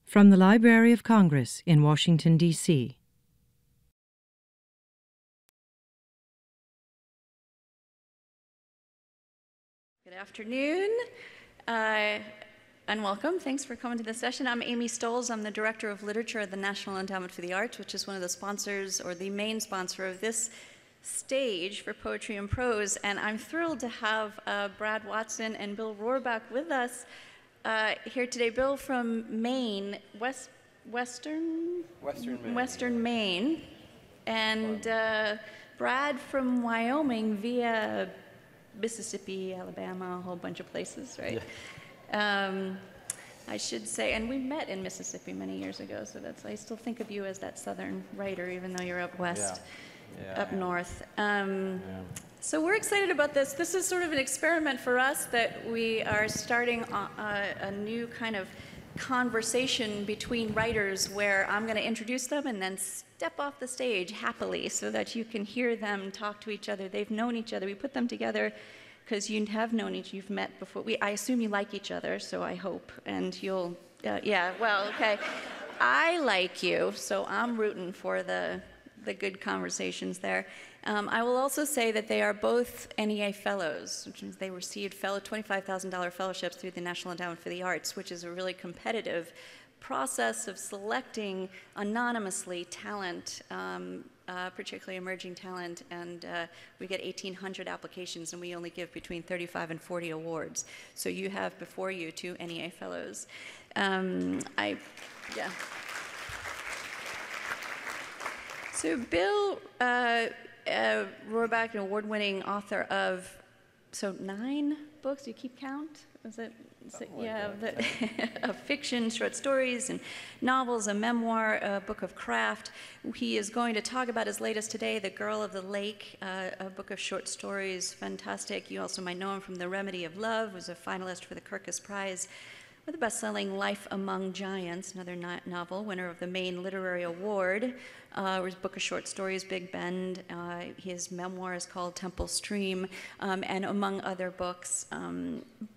From the Library of Congress in Washington, D.C. Good afternoon and welcome. Thanks for coming to this session. I'm Amy Stolz. I'm the Director of Literature at the National Endowment for the Arts, which is one of the sponsors, or the main sponsor of this stage for Poetry and Prose. And I'm thrilled to have Brad Watson and Bill Roorbach with us here today. Bill from Maine, Western Maine, and Brad from Wyoming via Mississippi, Alabama, a whole bunch of places, right? Yeah. I should say, and we met in Mississippi many years ago, so that's, I still think of you as that southern writer, even though you're up west, up north. So we're excited about this. This is sort of an experiment for us that we are starting a new kind of conversation between writers where I'm going to introduce them and then step off the stage happily so that you can hear them talk to each other. They've known each other. We put them together because you have known each other. You've met before. I assume you like each other, so I hope. And you'll, yeah, well, okay. I like you, so I'm rooting for the good conversations there. I will also say that they are both NEA fellows, which means they received $25,000 fellowships through the National Endowment for the Arts, which is a really competitive process of selecting anonymously talent, particularly emerging talent, and we get 1,800 applications, and we only give between 35 and 40 awards. So you have before you two NEA fellows. So Bill Roorbach, an award-winning author of, 9 books, you keep count? Was it? Of fiction, short stories, and novels, a memoir, a book of craft. He is going to talk about his latest today, The Girl of the Lake, a book of short stories, fantastic. You also might know him from The Remedy of Love, was a finalist for the Kirkus Prize, with the best-selling Life Among Giants, another novel, winner of the Maine Literary Award. His book of short stories, Big Bend. His memoir is called Temple Stream, and among other books.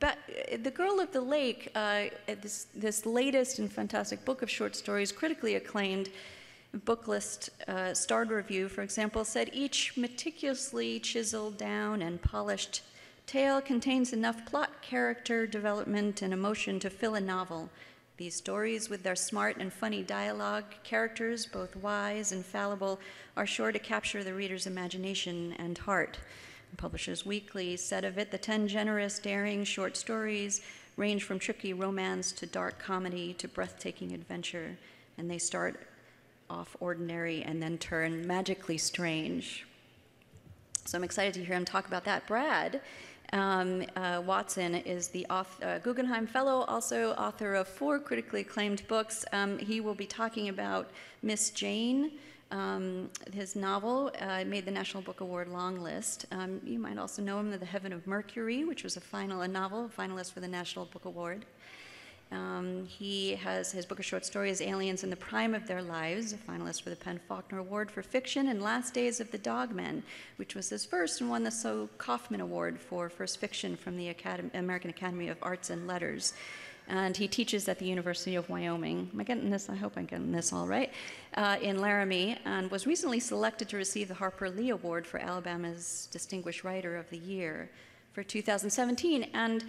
But The Girl of the Lake, this latest and fantastic book of short stories, critically acclaimed, Booklist starred review, for example, said each meticulously chiseled down and polished tale contains enough plot, character development, and emotion to fill a novel. These stories, with their smart and funny dialogue, characters, both wise and fallible, are sure to capture the reader's imagination and heart. Publishers Weekly said of it, the 10 generous, daring short stories range from tricky romance to dark comedy to breathtaking adventure, and they start off ordinary and then turn magically strange. So I'm excited to hear him talk about that. Brad Watson is the Guggenheim Fellow, also author of 4 critically acclaimed books. He will be talking about Miss Jane, his novel, made the National Book Award long list. You might also know him as The Heaven of Mercury, which was a finalist for the National Book Award. He has his book of short stories, Aliens in the Prime of Their Lives, a finalist for the PEN/Faulkner Award for Fiction, and Last Days of the Dogmen, which was his first and won the So Kaufman Award for First Fiction from the American Academy of Arts and Letters. And he teaches at the University of Wyoming. Am I getting this? I hope I'm getting this all right. In Laramie, and was recently selected to receive the Harper Lee Award for Alabama's Distinguished Writer of the Year for 2017. And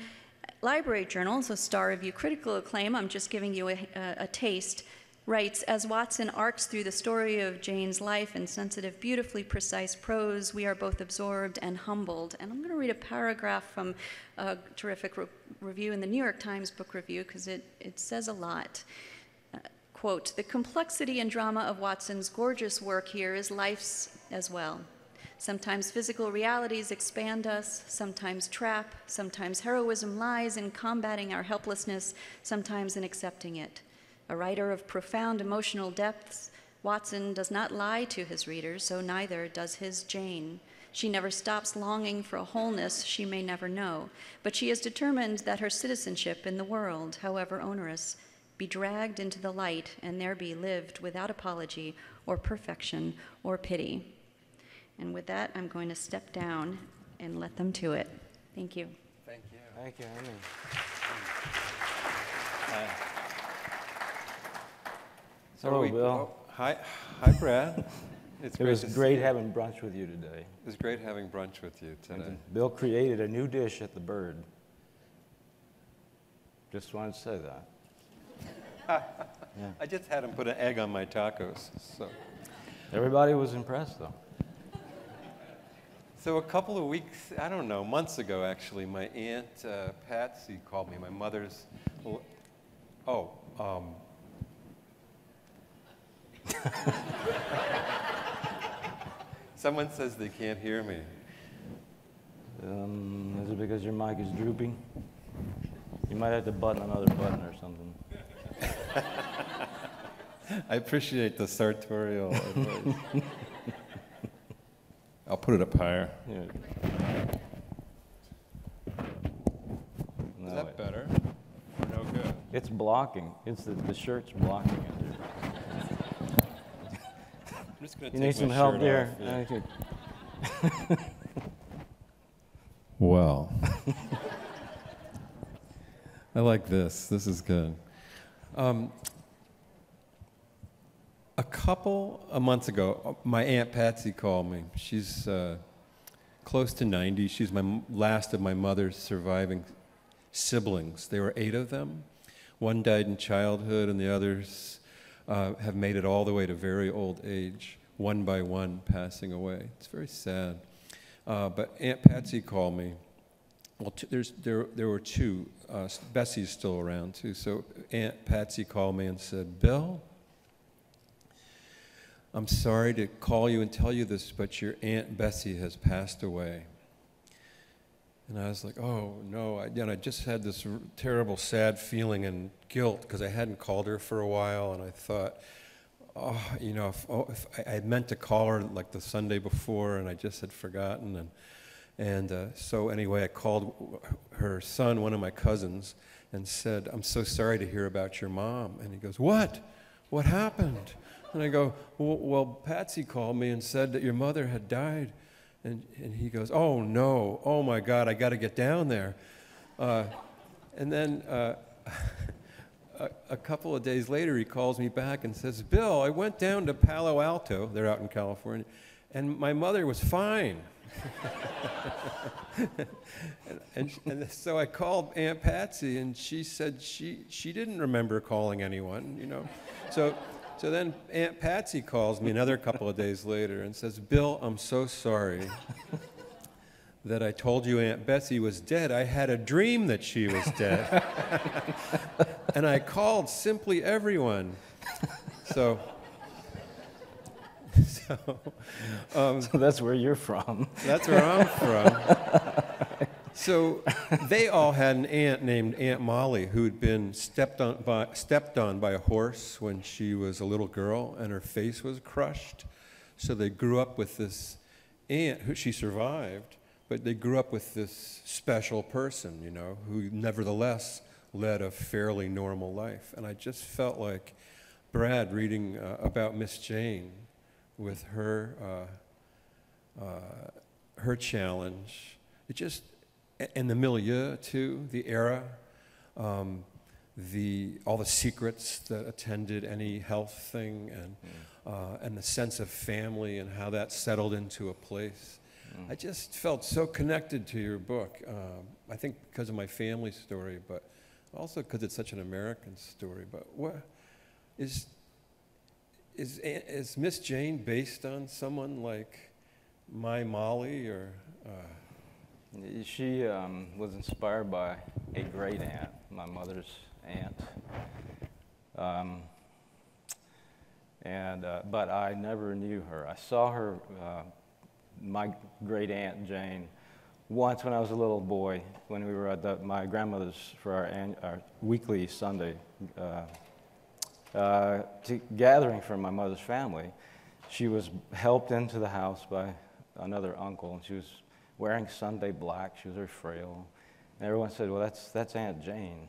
Library Journal, so star review critical acclaim, I'm just giving you a taste, writes, as Watson arcs through the story of Jane's life in sensitive, beautifully precise prose, we are both absorbed and humbled. And I'm going to read a paragraph from a terrific review in the New York Times Book Review because it says a lot. Quote, the complexity and drama of Watson's gorgeous work here is life's as well. Sometimes physical realities expand us, sometimes trap, sometimes heroism lies in combating our helplessness, sometimes in accepting it. A writer of profound emotional depths, Watson does not lie to his readers, so neither does his Jane. She never stops longing for a wholeness she may never know, but she is determined that her citizenship in the world, however onerous, be dragged into the light and there be lived without apology or perfection or pity. And with that, I'm going to step down and let them to it. Thank you. Thank you. Thank you, Amy. Hello, Bill. Hi, Brad. It was great having brunch with you today. It was great having brunch with you today. Bill created a new dish at the Bird. Just wanted to say that. Yeah. I just had him put an egg on my tacos. So Everybody was impressed, though. a couple of weeks, I don't know, months ago actually, my Aunt Patsy called me, my mother's, someone says they can't hear me. Is it because your mic is drooping? You might have to button another button or something. I appreciate the sartorial advice. I'll put it up higher. Yeah. Is that better? Or no good? It's blocking. It's the shirt's blocking it. I'm just going to You take need some my help shirt there? off, yeah. Well, I like this. This is good. A couple of months ago, my Aunt Patsy called me. She's close to 90. She's my last of my mother's surviving siblings. There were 8 of them. One died in childhood, and the others have made it all the way to very old age, one by one passing away. It's very sad. But Aunt Patsy called me. Well, there were 2. Bessie's still around, too. So Aunt Patsy called me and said, Bill, I'm sorry to call you and tell you this, but your Aunt Bessie has passed away. And I was like, oh, no. I just had this terrible, sad feeling and guilt because I hadn't called her for a while, and I thought, if I had meant to call her like the Sunday before, and I just had forgotten. So anyway, I called her son, one of my cousins, and said, I'm so sorry to hear about your mom. And he goes, what? What happened? And I go, well, Patsy called me and said that your mother had died. And he goes, oh, no. Oh, my God, I got to get down there. And then a couple of days later, he calls me back and says, Bill, I went down to Palo Alto. They're out in California. And my mother was fine. and so I called Aunt Patsy, and she said she didn't remember calling anyone, So then Aunt Patsy calls me another couple of days later and says, Bill, I'm so sorry that I told you Aunt Bessie was dead. I had a dream that she was dead. And I called simply everyone. So that's where you're from. That's where I'm from. So they all had an aunt named Aunt Molly who'd been stepped on by a horse when she was a little girl, and her face was crushed. So they grew up with this aunt who she survived, but they grew up with this special person, who nevertheless led a fairly normal life. And I just felt like Brad reading about Miss Jane with her challenge. It just, and the milieu too, the era, all the secrets that attended any health thing, and the sense of family and how that settled into a place. I just felt so connected to your book. I think because of my family story, but also because it's such an American story. But what is Miss Jane based on someone like my Molly, or? She was inspired by a great aunt, my mother's aunt. But I never knew her. I saw her, my great aunt Jane, once when I was a little boy, when we were at my grandmother's for our weekly Sunday gathering for my mother's family. She was helped into the house by another uncle, and she was wearing Sunday black. She was very frail. And everyone said, well, that's Aunt Jane.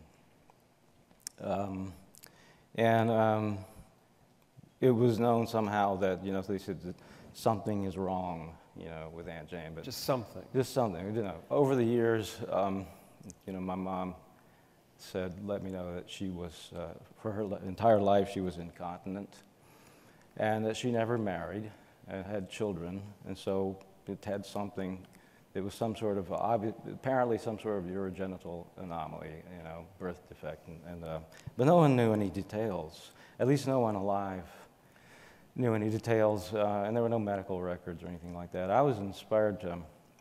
It was known somehow that, they said that something is wrong, with Aunt Jane. But just something. Just something. Over the years, my mom let me know that she was, for her entire life, she was incontinent, and that she never married and had children, and so it had something. It was some sort of apparently some sort of urogenital anomaly, birth defect, but no one knew any details. At least no one alive knew any details, and there were no medical records or anything like that. I was inspired to.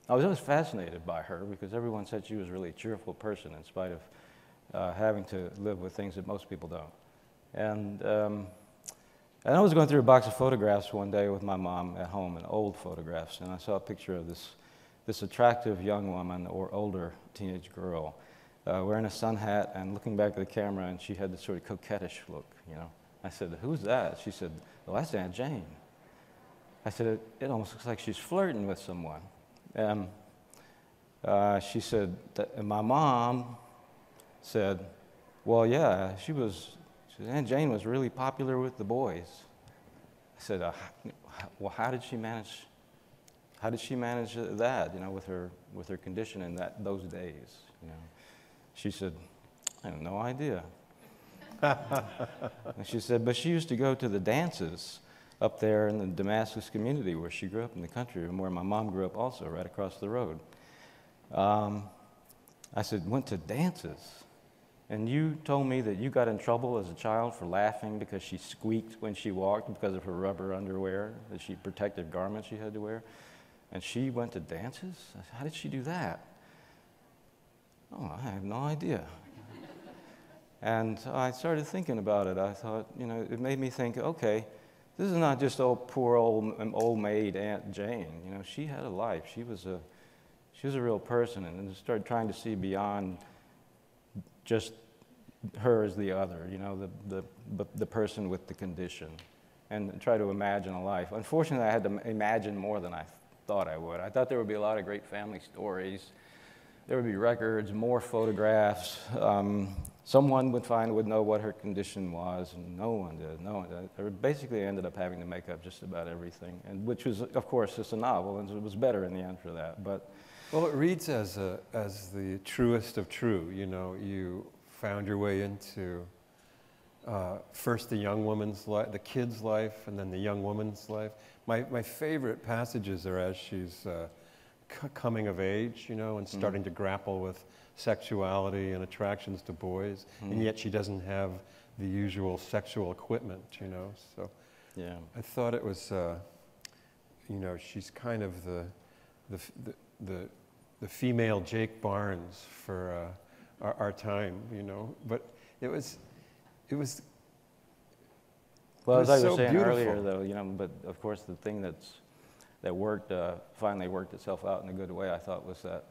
I was always fascinated by her because everyone said she was a really cheerful person in spite of having to live with things that most people don't. And I was going through a box of photographs one day with my mom at home, and old photographs, and I saw a picture of this attractive young woman or older teenage girl wearing a sun hat and looking back at the camera, and she had this sort of coquettish look, I said, "Who's that?" She said, "Well, that's Aunt Jane." I said, it almost looks like she's flirting with someone. She said, and my mom said, "Well, yeah, Aunt Jane was really popular with the boys." I said, "Well, how did she manage that, with her condition in those days, She said, "I have no idea." And she said, "But she used to go to the dances up there in the Damascus community where she grew up in the country, and where my mom grew up also, right across the road." I said, "Went to dances? And you told me that you got in trouble as a child for laughing because she squeaked when she walked because of her rubber underwear, protective garments she had to wear? And she went to dances?" I said, "How did she do that?" "Oh, I have no idea." And I started thinking about it. I thought, it made me think, okay, this is not just poor old maid Aunt Jane. She had a life. She was a real person, and I started trying to see beyond just her as the other, the person with the condition, and try to imagine a life. Unfortunately, I had to imagine more than I thought I would. I thought there would be a lot of great family stories. There would be records, more photographs. Someone would know what her condition was, and no one did. I basically ended up having to make up just about everything, and which was, of course, just a novel, and it was better in the end for that. But well, it reads as the truest of true. You found your way into first the young woman's life, the kid's life, and then the young woman's life. My favorite passages are as she's coming of age, and starting to grapple with sexuality and attractions to boys, and yet she doesn't have the usual sexual equipment, So yeah, I thought it was, she's kind of the female Jake Barnes for our time, But it was. Well, as I was so saying beautiful earlier, though, but of course the thing that finally worked itself out in a good way, I thought, was that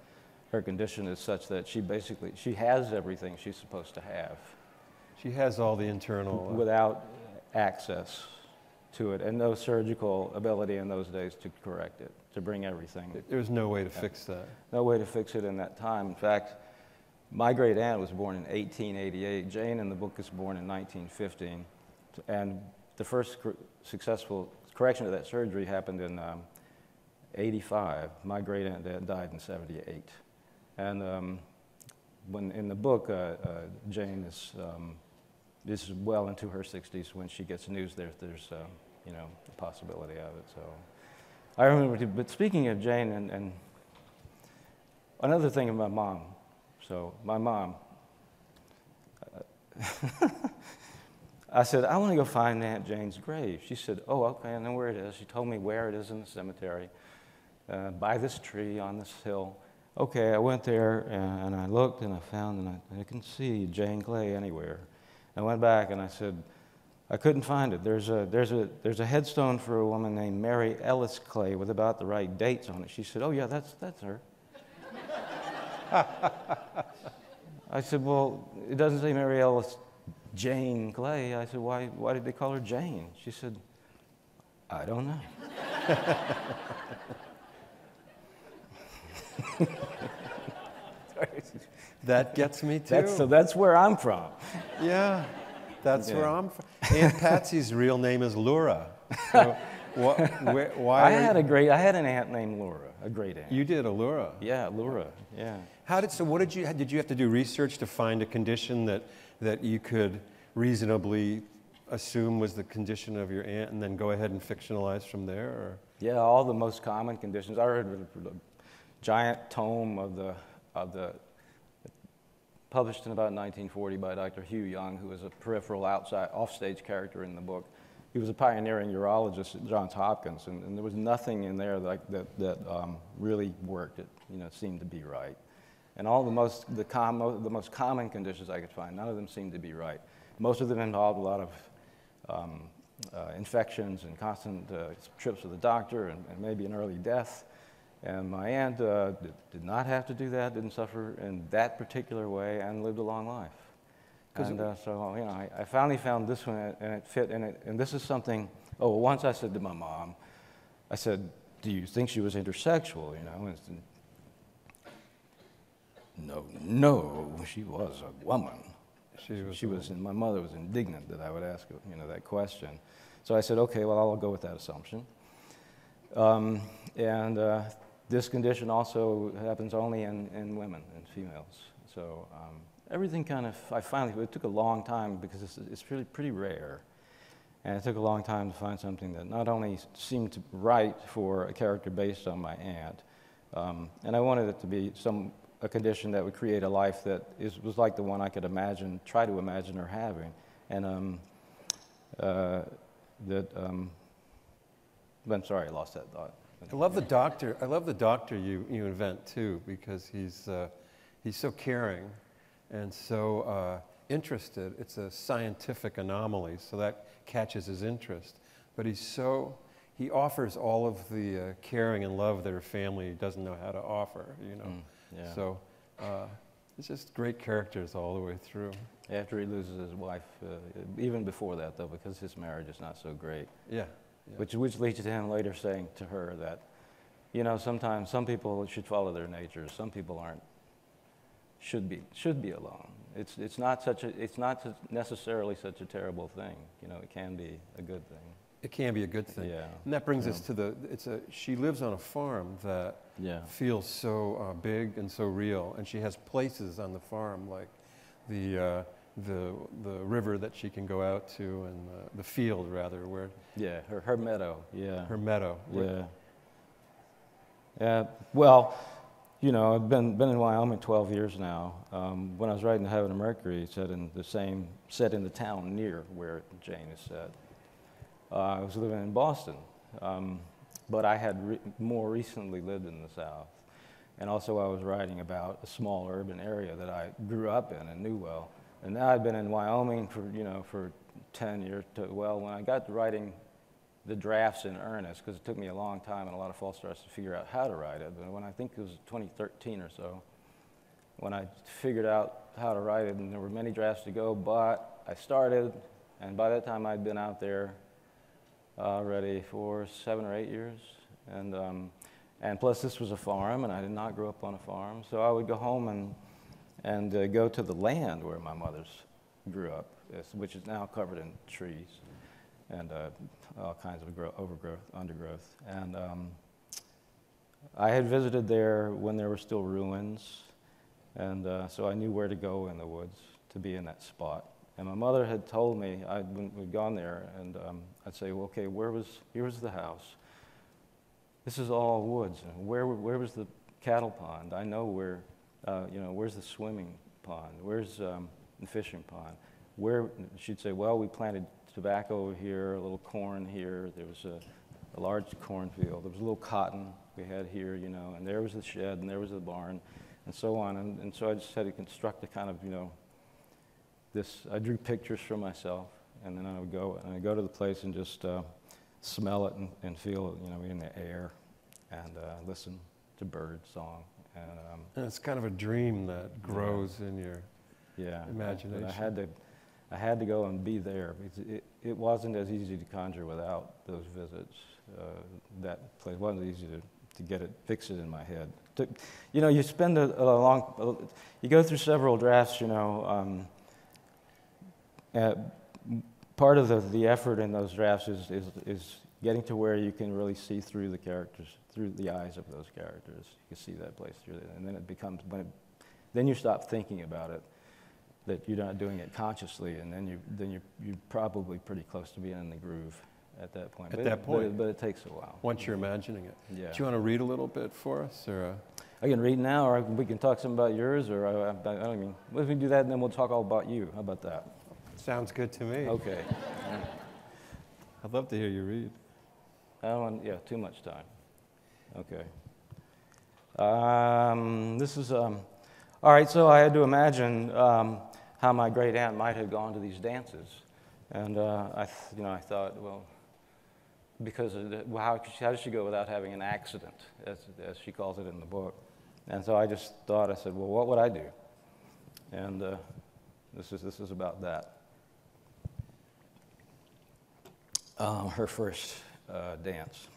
her condition is such that she has everything she's supposed to have. She has all the internal... without access to it, and no surgical ability in those days to correct it, to bring everything. There's no way to fix that. No way to fix it in that time. In fact, my great aunt was born in 1888. Jane in the book is born in 1915. And the first successful correction of that surgery happened in 85. My great aunt died in 78. And when in the book, Jane is well into her 60s when she gets news there's a possibility of it. So I remember, but speaking of Jane, and another thing of my mom. So my mom, I said, "I want to go find Aunt Jane's grave." She said, "Oh, okay, I know where it is." She told me where it is in the cemetery, by this tree on this hill. Okay, I went there and I looked and I found, and I couldn't see Jane Clay anywhere. I went back and I said, I couldn't find it. There's a headstone for a woman named Mary Ellis Clay with about the right dates on it. She said, "Oh yeah, that's her." I said, "Well, it doesn't say Mary Ellis Jane Clay." I said, why did they call her Jane? She said, "I don't know." That gets me too. That's where I'm from. Yeah, that's where I'm from. Aunt Patsy's real name is Laura. So why? I had an aunt named Laura, a great aunt. You did, Laura. Yeah, Laura. Yeah. Did you have to do research to find a condition that you could reasonably assume was the condition of your aunt, and then go ahead and fictionalize from there? Or? Yeah, all the most common conditions. I read a giant tome of the published in about 1940 by Dr. Hugh Young, who was a peripheral offstage character in the book. He was a pioneering urologist at Johns Hopkins, and there was nothing in there that really worked. It seemed to be right. And all the most common conditions I could find, none of them seemed to be right. Most of them involved a lot of infections and constant trips to the doctor, and maybe an early death. And my aunt did not have to do that, didn't suffer in that particular way, and lived a long life. And so, I finally found this one, and it fit in it. And this is something, once I said to my mom, I said, "Do you think she was intersexual?" And no, she was a woman. She was, and my mother was indignant that I would ask, that question. So I said, okay, well, I'll go with that assumption. This condition also happens only in women, in females. So everything it took a long time because it's really pretty rare. And it took a long time to find something that not only seemed right for a character based on my aunt, and I wanted it to be a condition that would create a life that was like the one I could try to imagine her having. And I'm sorry, I lost that thought. I love the doctor. I love the doctor you invent too, because he's so caring and so interested. It's a scientific anomaly, so that catches his interest. But he offers all of the caring and love that her family doesn't know how to offer. Yeah. So it's just great characters all the way through. After he loses his wife, even before that though, because his marriage is not so great. Yeah. Which leads to him later saying to her that, sometimes some people should follow their nature. Some people should be alone. It's not necessarily such a terrible thing. It can be a good thing. It can be a good thing. Yeah. And that brings us to she lives on a farm that feels so big and so real, and she has places on the farm like the river that she can go out to, and the field rather, where her meadow. Her meadow. Well, I've been in Wyoming 12 years now. When I was writing Heaven and Mercury, set in the town near where Jane is set. I was living in Boston, but I had more recently lived in the South. And also I was writing about a small urban area that I grew up in and knew well. And now I've been in Wyoming for 10 years. When I got to writing the drafts in earnest, because it took me a long time and a lot of false starts to figure out how to write it, but when I think it was 2013 or so, when I figured out how to write it, and there were many drafts to go, but I started, and by that time I'd been out there already for 7 or 8 years, and plus this was a farm, and I did not grow up on a farm, so I would go home and go to the land where my mother's grew up, which is now covered in trees and all kinds of undergrowth. And I had visited there when there were still ruins, and so I knew where to go in the woods to be in that spot. And my mother had told me, we'd gone there, and I'd say, well, okay, here was the house. This is all woods. And where was the cattle pond? I know where, where's the swimming pond? Where's the fishing pond? She'd say, well, we planted tobacco here, a little corn here. There was a large cornfield. There was a little cotton we had here, and there was the shed, and there was the barn, and so on. And so I just had to construct a kind of, I drew pictures for myself, and then I would go to the place and just smell it and feel it, in the air, and listen to bird song. And it's kind of a dream that grows in your imagination. I had to go and be there because it wasn't as easy to conjure without those visits. That place wasn't easy to fix it in my head. You spend you go through several drafts, part of the effort in those drafts is getting to where you can really see through the characters, through the eyes of those characters. You can see that place through it, and then it becomes, when it then you stop thinking about it, that you're not doing it consciously, and then you're probably pretty close to being in the groove at that point. But it takes a while. Once you're imagining it. Yeah. Do you want to read a little bit for us, or? I can read now, or we can talk some about yours, or I don't mean. What if we do that, and then we'll talk all about you? How about that? Sounds good to me. Okay. I'd love to hear you read. I don't want, too much time. Okay. This is, all right, so I had to imagine how my great aunt might have gone to these dances. And I thought, well, because how does she go without having an accident, as she calls it in the book? And so I just thought, I said, well, what would I do? And this is about that. Her first dance.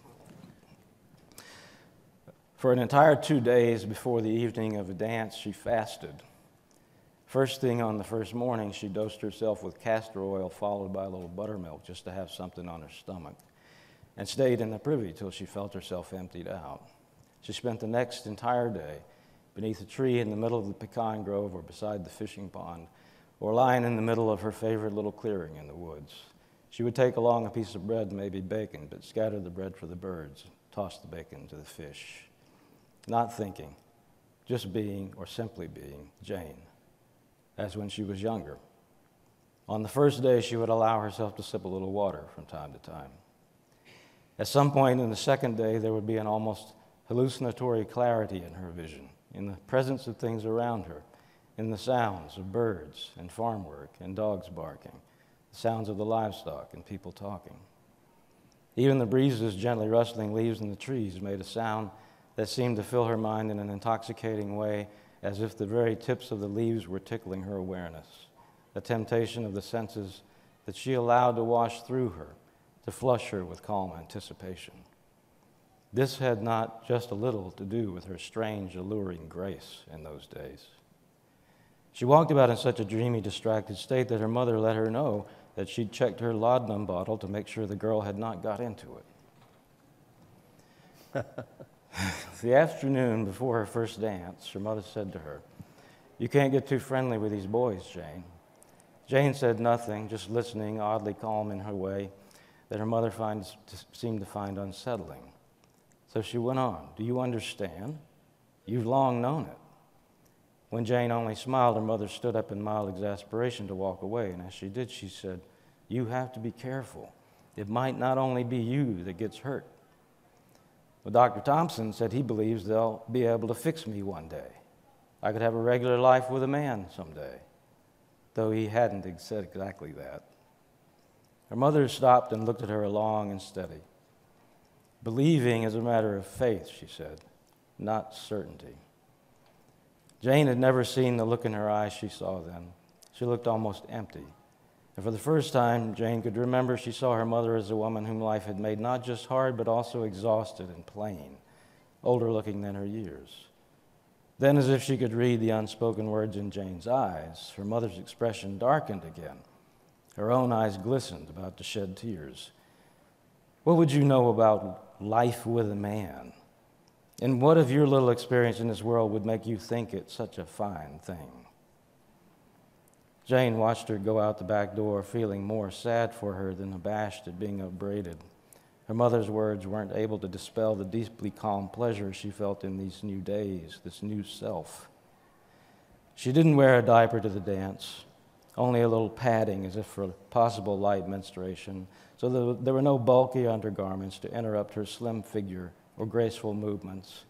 For an entire 2 days before the evening of a dance, she fasted. First thing on the first morning, she dosed herself with castor oil, followed by a little buttermilk, just to have something on her stomach, and stayed in the privy till she felt herself emptied out. She spent the next entire day beneath a tree in the middle of the pecan grove or beside the fishing pond, or lying in the middle of her favorite little clearing in the woods. She would take along a piece of bread and maybe bacon, but scatter the bread for the birds, toss the bacon to the fish. Not thinking, just being, or simply being, Jane, as when she was younger. On the first day, she would allow herself to sip a little water from time to time. At some point in the second day, there would be an almost hallucinatory clarity in her vision, in the presence of things around her, in the sounds of birds and farm work and dogs barking, the sounds of the livestock and people talking. Even the breezes gently rustling leaves in the trees made a sound that seemed to fill her mind in an intoxicating way, as if the very tips of the leaves were tickling her awareness, a temptation of the senses that she allowed to wash through her, to flush her with calm anticipation. This had not just a little to do with her strange, alluring grace in those days. She walked about in such a dreamy, distracted state that her mother let her know that she'd checked her laudanum bottle to make sure the girl had not got into it. The afternoon before her first dance, her mother said to her, "You can't get too friendly with these boys, Jane." Jane said nothing, just listening, oddly calm in her way, that her mother seemed to find unsettling. So she went on, "Do you understand? You've long known it." When Jane only smiled, her mother stood up in mild exasperation to walk away, and as she did, she said, "You have to be careful. It might not only be you that gets hurt. Well, Dr. Thompson said he believes they'll be able to fix me one day. I could have a regular life with a man someday," though he hadn't said exactly that. Her mother stopped and looked at her long and steady. "Believing is a matter of faith," she said, "not certainty." Jane had never seen the look in her eyes she saw then. She looked almost empty. And for the first time, Jane could remember she saw her mother as a woman whom life had made not just hard, but also exhausted and plain, older looking than her years. Then, as if she could read the unspoken words in Jane's eyes, her mother's expression darkened again. Her own eyes glistened, about to shed tears. "What would you know about life with a man? And what if your little experience in this world would make you think it such a fine thing?" Jane watched her go out the back door, feeling more sad for her than abashed at being upbraided. Her mother's words weren't able to dispel the deeply calm pleasure she felt in these new days, this new self. She didn't wear a diaper to the dance, only a little padding as if for possible light menstruation, so there were no bulky undergarments to interrupt her slim figure or graceful movements.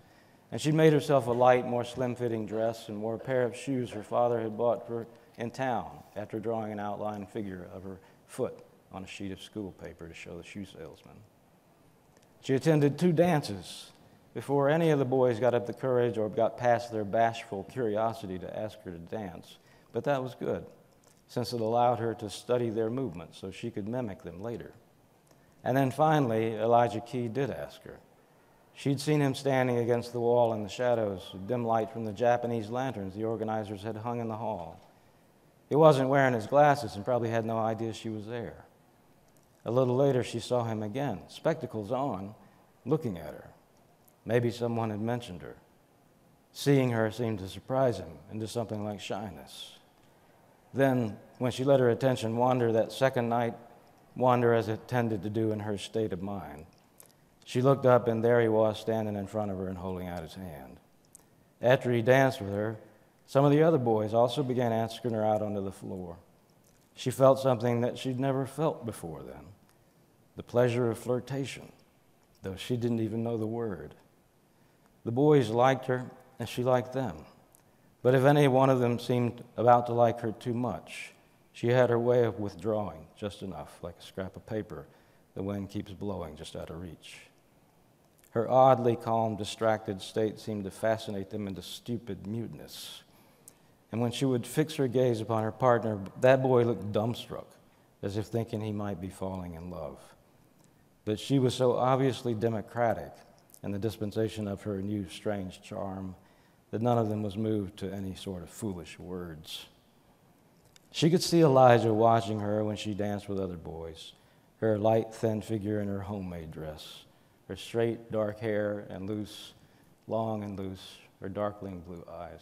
And she made herself a light, more slim-fitting dress and wore a pair of shoes her father had bought for in town after drawing an outline figure of her foot on a sheet of school paper to show the shoe salesman. She attended 2 dances before any of the boys got up the courage or got past their bashful curiosity to ask her to dance, but that was good, since it allowed her to study their movements so she could mimic them later. And then finally, Elijah Key did ask her. She'd seen him standing against the wall in the shadows, with dim light from the Japanese lanterns the organizers had hung in the hall. He wasn't wearing his glasses and probably had no idea she was there. A little later, she saw him again, spectacles on, looking at her. Maybe someone had mentioned her. Seeing her seemed to surprise him into something like shyness. Then, when she let her attention wander that second night, wander as it tended to do in her state of mind, she looked up, and there he was standing in front of her and holding out his hand. After he danced with her, some of the other boys also began asking her out onto the floor. She felt something that she'd never felt before then, the pleasure of flirtation, though she didn't even know the word. The boys liked her, and she liked them. But if any one of them seemed about to like her too much, she had her way of withdrawing just enough, like a scrap of paper the wind keeps blowing just out of reach. Her oddly calm, distracted state seemed to fascinate them into stupid muteness. And when she would fix her gaze upon her partner, that boy looked dumbstruck, as if thinking he might be falling in love. But she was so obviously democratic in the dispensation of her new strange charm that none of them was moved to any sort of foolish words. She could see Elijah watching her when she danced with other boys, her light, thin figure in her homemade dress, her straight, dark hair and loose, long and loose, her darkling blue eyes.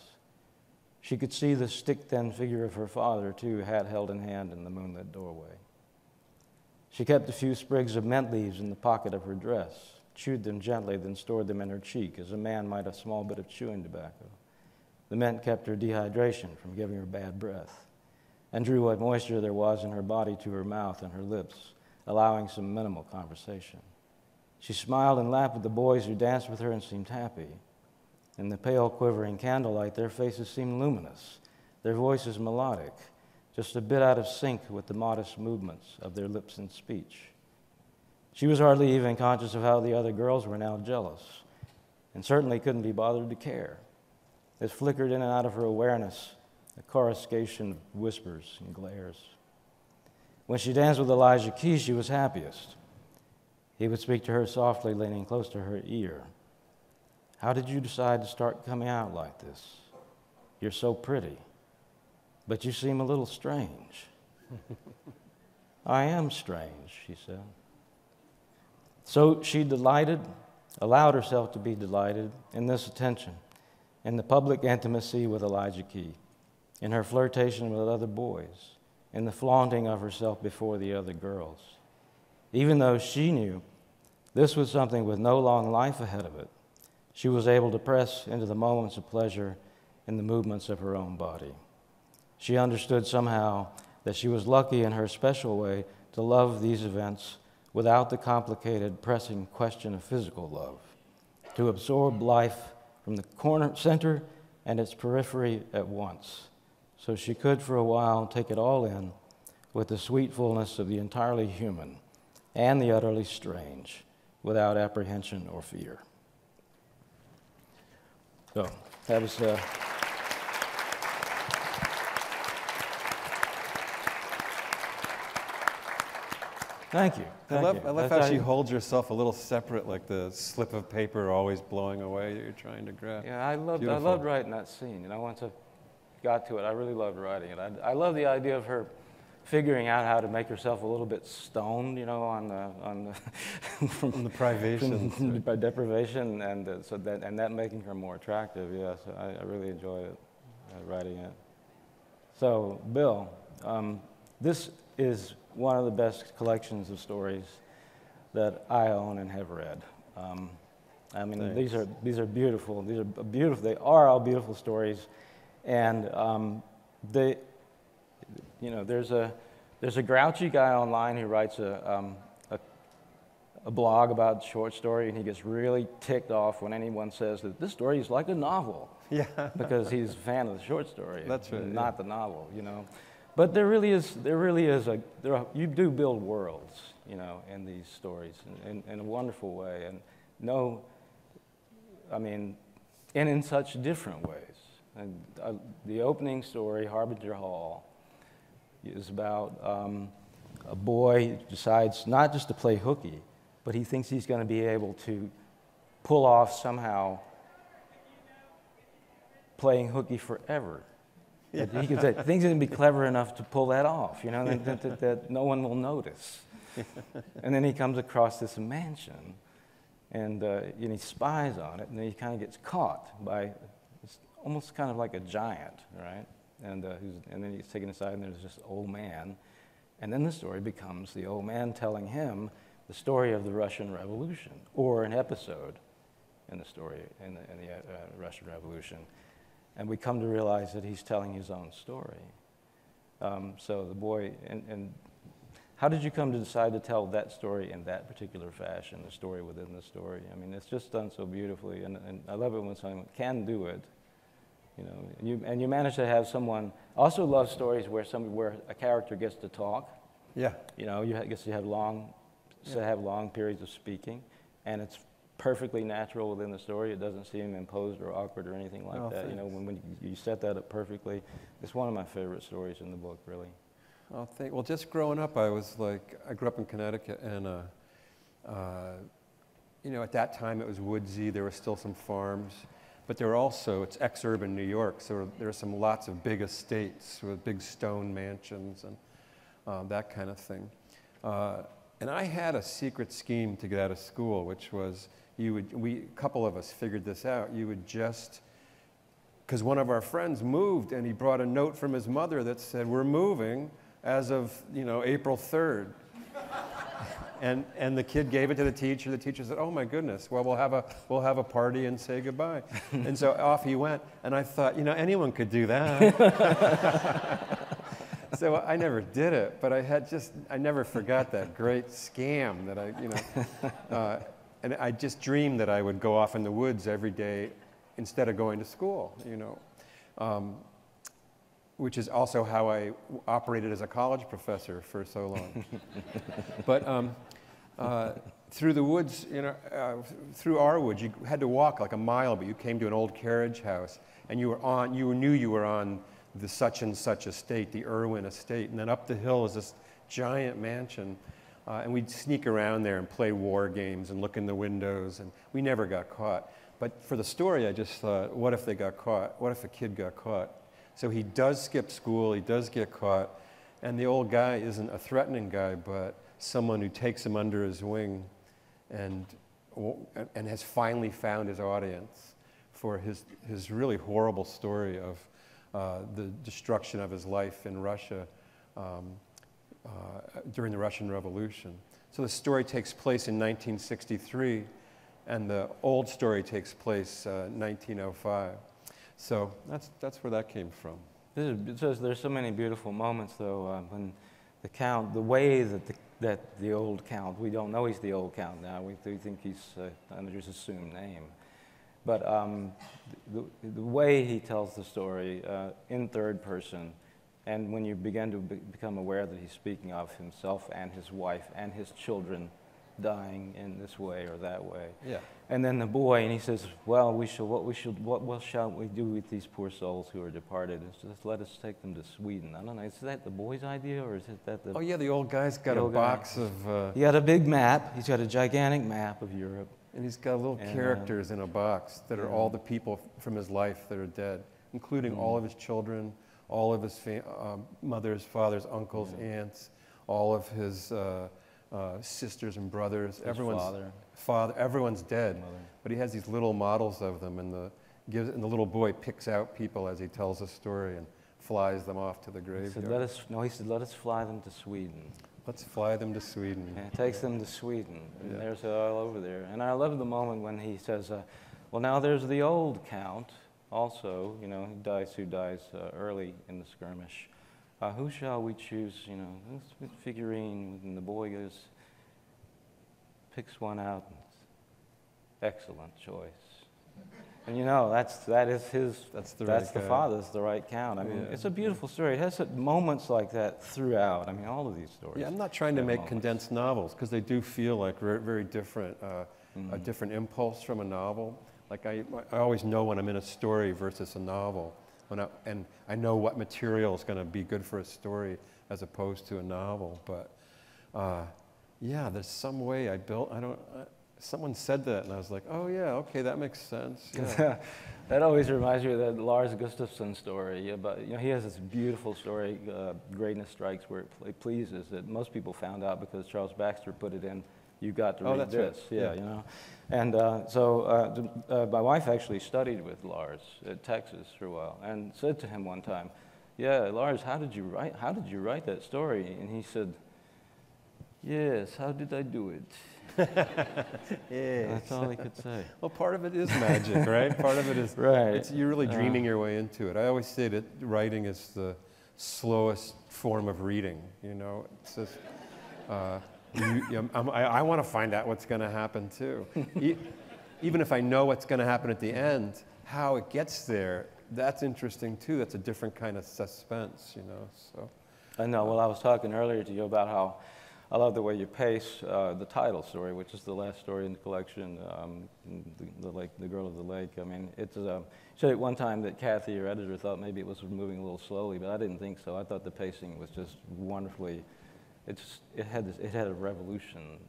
She could see the stick-thin figure of her father, too, hat held in hand in the moonlit doorway. She kept a few sprigs of mint leaves in the pocket of her dress, chewed them gently, then stored them in her cheek, as a man might a small bit of chewing tobacco. The mint kept her dehydration from giving her bad breath, and drew what moisture there was in her body to her mouth and her lips, allowing some minimal conversation. She smiled and laughed with the boys who danced with her and seemed happy. In the pale, quivering candlelight, their faces seemed luminous, their voices melodic, just a bit out of sync with the modest movements of their lips and speech. She was hardly even conscious of how the other girls were now jealous, and certainly couldn't be bothered to care. It flickered in and out of her awareness, a coruscation of whispers and glares. When she danced with Elijah Key, she was happiest. He would speak to her softly, leaning close to her ear. "How did you decide to start coming out like this? You're so pretty, but you seem a little strange." "I am strange," she said. So she allowed herself to be delighted in this attention, in the public intimacy with Elijah Key, in her flirtation with other boys, in the flaunting of herself before the other girls. Even though she knew this was something with no long life ahead of it, she was able to press into the moments of pleasure in the movements of her own body. She understood somehow that she was lucky in her special way to love these events without the complicated, pressing question of physical love, to absorb life from the center and its periphery at once, so she could for a while take it all in with the sweet fullness of the entirely human and the utterly strange, without apprehension or fear. So that was... Thank you. I love how she holds herself a little separate, like the slip of paper always blowing away that you're trying to grab. Yeah, I loved writing that scene. You know, once I got to it, I really loved writing it. I love the idea of her figuring out how to make herself a little bit stoned, you know, on the from the privation, by deprivation, and that making her more attractive. Yeah, so I really enjoyed it, writing it. So, Bill, this is one of the best collections of stories that I own and have read. I mean, Thanks. these are beautiful. These are beautiful. They are all beautiful stories, and they, you know, there's a grouchy guy online who writes a blog about short story, and he gets really ticked off when anyone says that this story is like a novel. Yeah. Because he's a fan of the short story. That's right. Not the novel, you know. But there really is you do build worlds, you know, in these stories in a wonderful way, and in such different ways. And the opening story, Harbinger Hall, is about a boy who decides not just to play hooky, but he thinks he's going to be able to pull off somehow playing hooky forever. Yeah. He thinks he's going to be clever enough to pull that off, you know, that no one will notice. And then he comes across this mansion, and he spies on it, and then he kind of gets caught by almost kind of like a giant, right? And then he's taken aside, and there's this old man. And then the story becomes the old man telling him the story of the Russian Revolution, or an episode in the story in the Russian Revolution. And we come to realize that he's telling his own story. So the boy, and how did you come to decide to tell that story in that particular fashion, the story within the story? I mean, it's just done so beautifully, and I love it when someone can do it. You know, and you manage to have someone. Also love stories where a character gets to talk. Yeah. You know, you gets to have long periods of speaking, and it's perfectly natural within the story. It doesn't seem imposed or awkward or anything like that. Thanks. You know, when you set that up perfectly, it's one of my favorite stories in the book, really. Oh, well, just growing up, I grew up in Connecticut, and you know, at that time it was woodsy. There were still some farms. But there are also, it's ex-urban New York, so there are lots of big estates with big stone mansions and that kind of thing. And I had a secret scheme to get out of school, which was a couple of us figured this out. You would just, because one of our friends moved, and he brought a note from his mother that said, "We're moving as of, you know, April 3rd." And the kid gave it to the teacher. The teacher said, "Oh my goodness! Well, we'll have a party and say goodbye." And so off he went. And I thought, you know, anyone could do that. So I never did it, but I never forgot that great scam that and I just dreamed that I would go off in the woods every day instead of going to school. You know, which is also how I operated as a college professor for so long. But through the woods, you know, through our woods, you had to walk like a mile, but you came to an old carriage house, and you knew you were on the such and such estate, the Irwin estate, and then up the hill is this giant mansion, and we'd sneak around there and play war games and look in the windows, and we never got caught. But for the story, I just thought, what if they got caught? What if a kid got caught? So he does skip school, he does get caught, and the old guy isn't a threatening guy, but someone who takes him under his wing and has finally found his audience for his really horrible story of the destruction of his life in Russia during the Russian Revolution. So the story takes place in 1963, and the old story takes place 1905. So that's where that came from. There's so many beautiful moments, though, when the Count, the way that the old Count, we don't know he's the old Count now. We think he's just assumed name. But the way he tells the story in third person, and when you begin to become aware that he's speaking of himself and his wife and his children dying in this way or that way. Yeah. And then the boy, and he says, "Well, what shall we do with these poor souls who are departed? Just let us take them to Sweden." I don't know. Is that the boy's idea, or is it that the? Oh yeah, the old guy's got a box of. He got a big map. He's got a gigantic map of Europe. And he's got little characters in a box that are all the people from his life that are dead, including all of his children, all of his mothers, fathers, uncles, aunts, all of his sisters and brothers. Everyone's father. Everyone's dead. Mother. But he has these little models of them, and the little boy picks out people as he tells a story and flies them off to the graveyard. He said, let us fly them to Sweden. Let's fly them to Sweden. And it takes them to Sweden, and there's all over there. And I love the moment when he says, well, now there's the old Count also, you know, who dies early in the skirmish. Who shall we choose, you know, this figurine, and the boy picks one out, and excellent choice. And you know, that's the father's the right Count. I mean, it's a beautiful story. It has moments like that throughout. I mean, all of these stories. Yeah, I'm not trying to make condensed novels, because they do feel like very different, a different impulse from a novel. Like I always know when I'm in a story versus a novel, and I know what material is going to be good for a story as opposed to a novel. But yeah, there's some way someone said that, and I was like, oh yeah, okay, that makes sense. Yeah. That always reminds me of that Lars Gustafsson story. About, he has this beautiful story, Greatness Strikes Where It Pleases, that most people found out because Charles Baxter put it in, You Got to Read This. Right. Yeah. And so my wife actually studied with Lars at Texas for a while and said to him one time, yeah, Lars, how did you write that story? And he said, yes, how did I do it? Yes. That's all he could say. Well, part of it is magic, right? Part of it is, right. You're really dreaming your way into it. I always say that writing is the slowest form of reading, It's just, I want to find out what's going to happen, too. Even if I know what's going to happen at the end, how it gets there, that's interesting, too. That's a different kind of suspense, so. I know. Well, I was talking earlier to you about how I love the way you pace the title story, which is the last story in the collection, the Girl of the Lake. I mean, it's said at one time that Kathy, your editor, thought maybe it was moving a little slowly, but I didn't think so. I thought the pacing was just wonderfully. It had a revolution.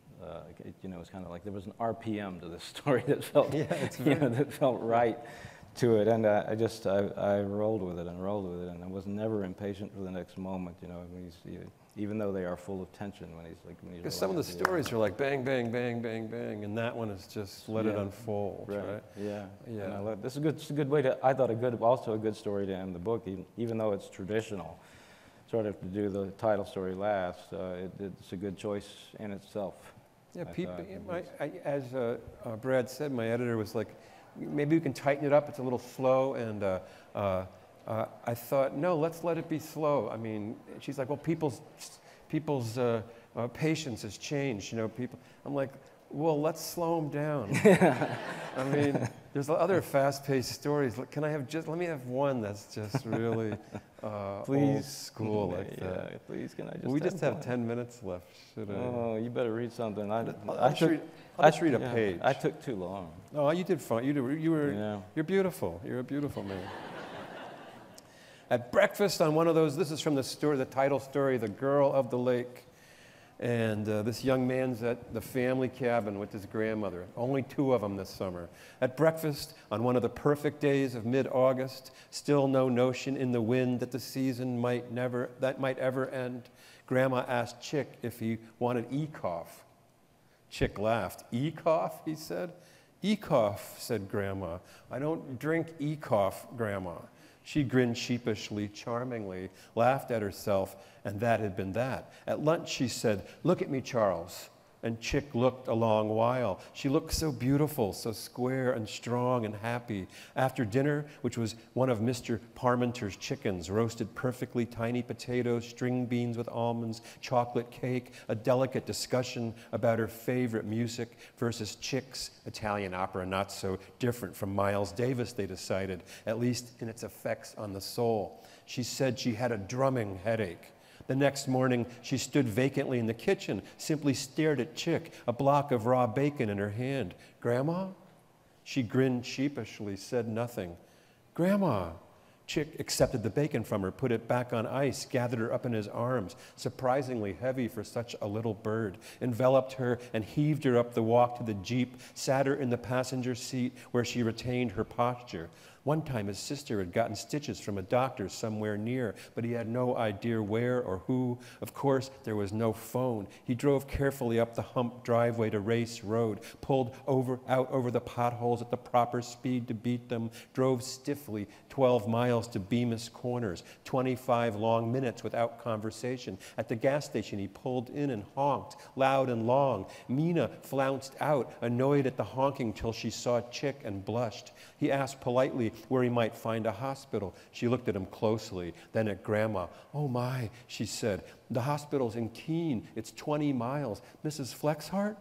It's kind of like there was an RPM to this story that felt that felt right to it, and I rolled with it, and I was never impatient for the next moment. Even though they are full of tension when he's because some of the stories are like bang, bang, bang, bang, bang, and that one is just let it unfold, right? Yeah. This is a good way to. I thought also a good story to end the book, even though it's traditional, sort of to do the title story last. It's a good choice in itself. Yeah, as Brad said, my editor was like, maybe we can tighten it up. It's a little slow, and I thought, no, let's let it be slow. I mean, she's like, well, people's patience has changed, people. I'm like, well, let's slow them down. I mean, there's other fast-paced stories. Can I have let me have one that's just really old school like that. Yeah, please, can I just? We just have 10 minutes left. Should I? Oh, you better read something. I'll just read a page. I took too long. Oh, you did fine. You're beautiful. You're a beautiful man. At breakfast on one of those, this is from the title story, The Girl of the Lake. And this young man's at the family cabin with his grandmother. Only 2 of them this summer. At breakfast on one of the perfect days of mid-August, still no notion in the wind that the season might ever end. Grandma asked Chick if he wanted e-cough. Chick laughed. E-cough, he said. E-cough, said Grandma. I don't drink e-cough, Grandma. She grinned sheepishly, charmingly, laughed at herself, and that had been that. At lunch, she said, look at me, Charles. And Chick looked a long while. She looked so beautiful, so square and strong and happy. After dinner, which was one of Mr. Parmenter's chickens, roasted perfectly, tiny potatoes, string beans with almonds, chocolate cake, a delicate discussion about her favorite music versus Chick's Italian opera, not so different from Miles Davis, they decided, at least in its effects on the soul. She said she had a drumming headache. The next morning, she stood vacantly in the kitchen, simply stared at Chick, a block of raw bacon in her hand. Grandma? She grinned sheepishly, said nothing. Grandma! Chick accepted the bacon from her, put it back on ice, gathered her up in his arms, surprisingly heavy for such a little bird, enveloped her and heaved her up the walk to the Jeep, sat her in the passenger seat where she retained her posture. One time his sister had gotten stitches from a doctor somewhere near, but he had no idea where or who. Of course, there was no phone. He drove carefully up the hump driveway to Race Road, pulled out over the potholes at the proper speed to beat them, drove stiffly 12 miles to Bemis Corners, 25 long minutes without conversation. At the gas station, he pulled in and honked, loud and long. Mina flounced out, annoyed at the honking till she saw Chick and blushed. He asked politely where he might find a hospital. She looked at him closely, then at Grandma. Oh my, she said, the hospital's in Keene. It's 20 miles. Mrs. Flexhart?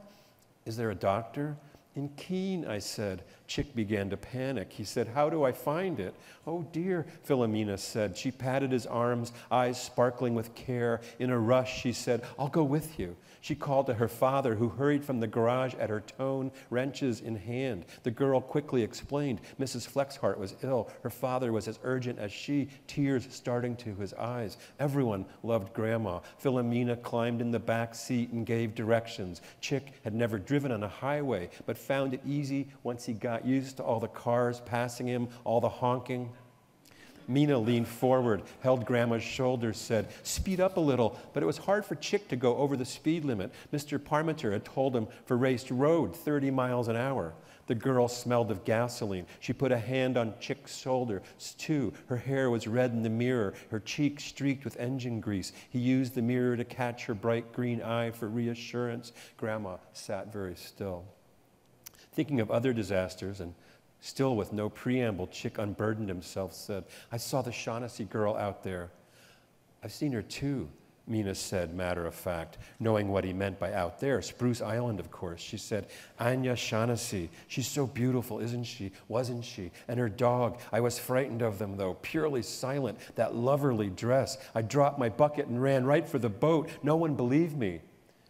Is there a doctor? In Keene, I said. Chick began to panic. He said, how do I find it? Oh dear, Philomena said. She patted his arms, eyes sparkling with care. In a rush, she said, I'll go with you. She called to her father, who hurried from the garage at her tone, wrenches in hand. The girl quickly explained Mrs. Flexhart was ill. Her father was as urgent as she, tears starting to his eyes. Everyone loved Grandma. Philomena climbed in the back seat and gave directions. Chick had never driven on a highway, but found it easy once he got used to all the cars passing him, all the honking. Mina leaned forward, held Grandma's shoulders, said, speed up a little, but it was hard for Chick to go over the speed limit. Mr. Parmenter had told him for Raced Road, 30 miles an hour. The girl smelled of gasoline. She put a hand on Chick's shoulder, too. Her hair was red in the mirror, her cheeks streaked with engine grease. He used the mirror to catch her bright green eye for reassurance. Grandma sat very still. Thinking of other disasters, and still with no preamble, Chick unburdened himself, said, I saw the Shaughnessy girl out there. I've seen her too, Mina said, matter of fact, knowing what he meant by out there. Spruce Island, of course. She said, Anya Shaughnessy. She's so beautiful, isn't she? Wasn't she? And her dog. I was frightened of them, though, purely silent, that loverly dress. I dropped my bucket and ran right for the boat. No one believed me.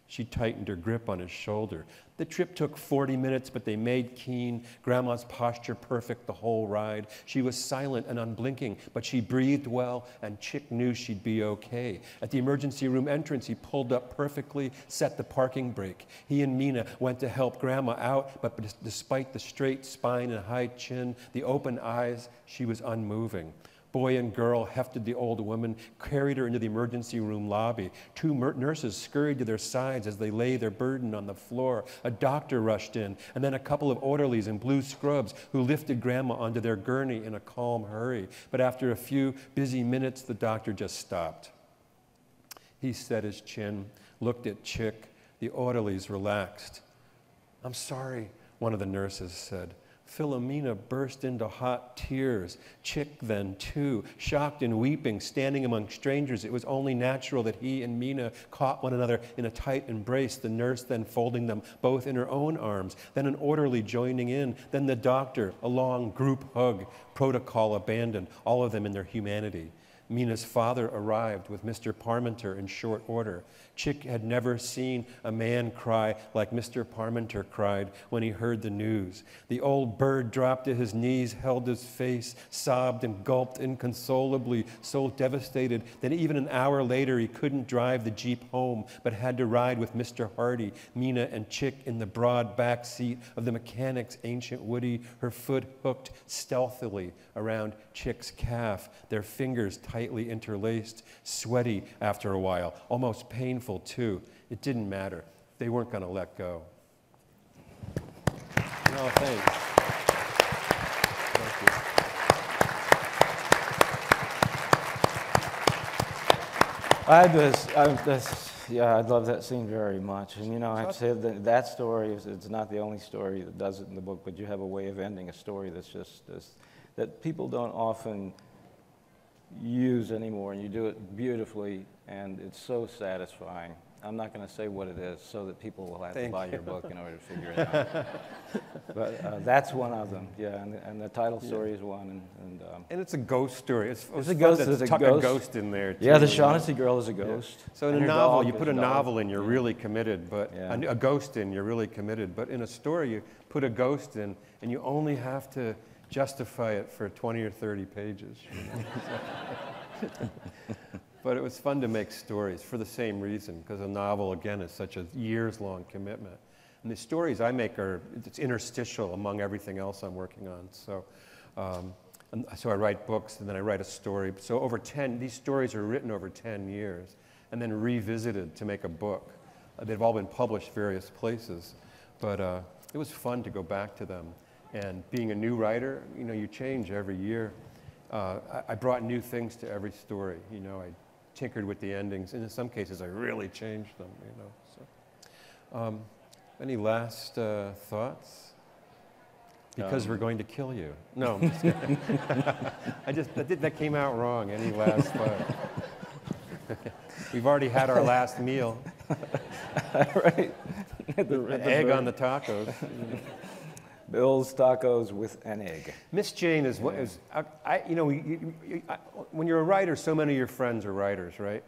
She tightened her grip on his shoulder. The trip took 40 minutes, but they made Keene. Grandma's posture perfect the whole ride. She was silent and unblinking, but she breathed well, and Chick knew she'd be okay. At the emergency room entrance, he pulled up perfectly, set the parking brake. He and Mina went to help Grandma out, but despite the straight spine and high chin, the open eyes, she was unmoving. Boy and girl hefted the old woman, carried her into the emergency room lobby. Two nurses scurried to their sides as they lay their burden on the floor. A doctor rushed in, and then a couple of orderlies in blue scrubs who lifted Grandma onto their gurney in a calm hurry. But after a few busy minutes, the doctor just stopped. He set his chin, looked at Chick. The orderlies relaxed. I'm sorry, one of the nurses said. Philomena burst into hot tears. Chick then, too, shocked and weeping, standing among strangers. It was only natural that he and Mina caught one another in a tight embrace, the nurse then folding them both in her own arms, then an orderly joining in, then the doctor, a long group hug, protocol abandoned, all of them in their humanity. Mina's father arrived with Mr. Parmenter in short order. Chick had never seen a man cry like Mr. Parmenter cried when he heard the news. The old bird dropped to his knees, held his face, sobbed and gulped inconsolably, so devastated that even an hour later he couldn't drive the Jeep home, but had to ride with Mr. Hardy, Mina and Chick in the broad back seat of the mechanic's ancient Woody, her foot hooked stealthily around Chick's calf, their fingers tightly interlaced, sweaty after a while, almost painful too. It didn't matter. They weren't going to let go. No, thanks. Thank you. I love that scene very much. And, you know, I've said that story, it's not the only story that does it in the book, but you have a way of ending a story that's just, that people don't often use anymore, and you do it beautifully, and it's so satisfying. I'm not going to say what it is so that people will have to buy your book in order to figure it out. But that's one of them, yeah, and the title story is one. And it's a ghost story. It's a ghost. There's a ghost in there, too. Yeah, the Shaughnessy girl is a ghost. Yeah. So in a novel, you put a novel in, you're really committed, but a ghost in, you're really committed. But in a story, you put a ghost in, and you only have to justify it for 20 or 30 pages. But it was fun to make stories for the same reason, because a novel, again, is such a years-long commitment. And the stories I make it's interstitial among everything else I'm working on. So, so I write books, and then I write a story. So these stories are written over 10 years, and then revisited to make a book. They've all been published various places, but it was fun to go back to them. And being a new writer, you know, you change every year. I brought new things to every story. You know, I tinkered with the endings, and in some cases, I really changed them. You know. So, any last thoughts? Because we're going to kill you. No, I'm just kidding. That came out wrong. Any last thoughts? We've already had our last meal. Right? The egg on the tacos. Bill's Tacos with an egg. Miss Jane is what is, you know, when you're a writer, so many of your friends are writers, right?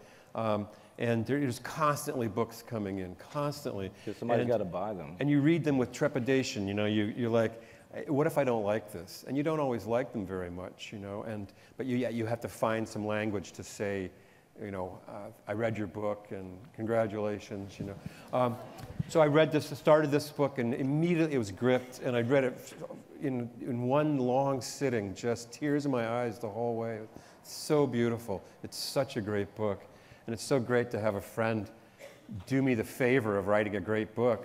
And there's constantly books coming in, constantly. Because somebody's got to buy them. And you read them with trepidation, you know, you're like, what if I don't like this? And you don't always like them very much, you know, but you have to find some language to say, you know, I read your book and congratulations, you know. So I started this book and immediately it was gripped, and I read it in one long sitting, just tears in my eyes the whole way. It's so beautiful. It's such a great book. And it's so great to have a friend do me the favor of writing a great book.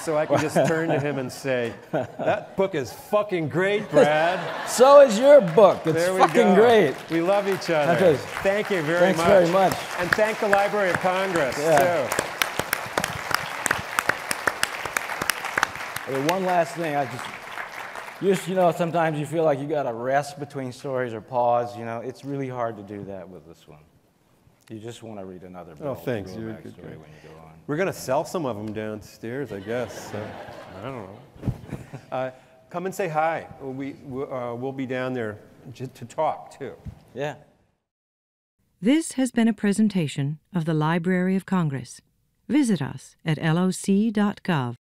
So I can just turn to him and say, that book is fucking great, Brad. So is your book. It's fucking great. We love each other. Thank you very much. Thanks very much. And thank the Library of Congress, too. Okay, one last thing. You know, sometimes you feel like you got to rest between stories or pause. You know, it's really hard to do that with this one. You just want to read another book. Oh, thanks. You're a good guy. When you go on. We're going to sell some of them downstairs, I guess. So, I don't know. Come and say hi. We'll be down there to talk, too. Yeah. This has been a presentation of the Library of Congress. Visit us at loc.gov.